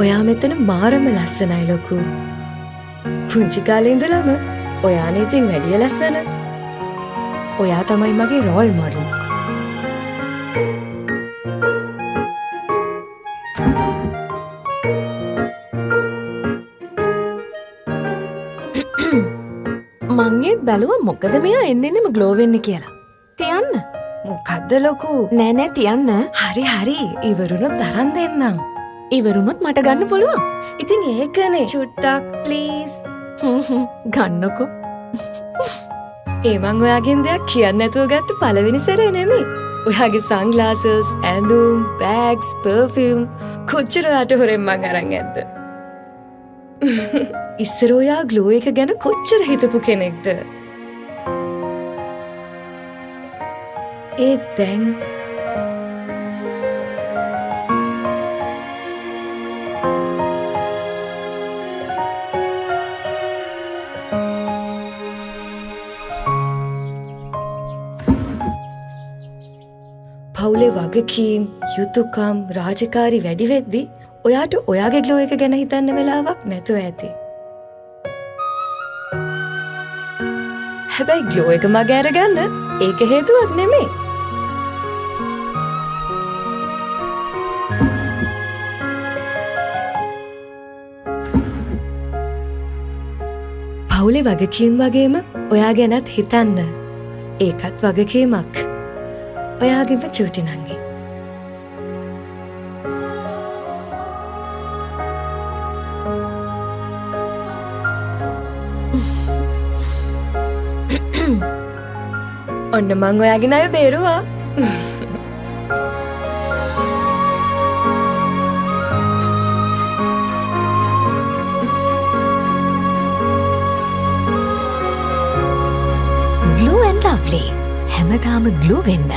ඔයා මෙතන මාරම ලස්සනයි ලොකු. පුංචි කාලේ ඉඳලම ඔයානේ ඉතින් වැඩිය ලස්සන. ඔයා තමයි මගේ රෝල් මොඩල්. මං ඒත් බැලුවා මොකද මෙයා එන්නෙම ග්ලෝ වෙන්නේ කියලා. තියන්න. මොකද්ද ලොකු? නෑ නෑ තියන්න. හරි හරි. ඉවරුනොත් තරම් දෙන්නම්. ඉවරුනොත් මට ගන්න පුළුවන්. ඉතින් ඒකනේ. චුට්ටක් ප්ලීස්. ගන්නකො. ඒ මං ඔයාගෙන් දෙයක් කියන්න නැතුව ගත්ත පළවෙනි සැරේ නෙමෙයි. ඔයාගේ සන්ග්ලාසස්, ඇඳුම්, බෑග්ස්, පර්ෆියුම් කොච්චර අට හොරෙන් මං අරන් ඇද්ද? ඉස්සර ඔයා ග්ලෝ එක ගැන කොච්චර හිතපු කෙනෙක්ද? ඒ දැන් පවුලේ වගකීම්, යුතුයකම්, රාජකාරි වැඩි වෙද්දි ඔයාට ඔයාගේ ග්ලෝ එක ගැන හිතන්න වෙලාවක් නැතුව ඇති. හැබැයි ග්ලෝ එක මගේ අරගන්න ඒක හේතුවක් නෙමෙයි. පවුලේ වගකීම් වගේම ඔයා ගැනත් හිතන්න. ඒකත් වගකීමක්. ඔයාගේම චූටි නංගි. ඔන්න මං ඔයාගේ ණය බේරුවා. Glow and Lovely. හැමදාම ග්ලෝ වෙන්න.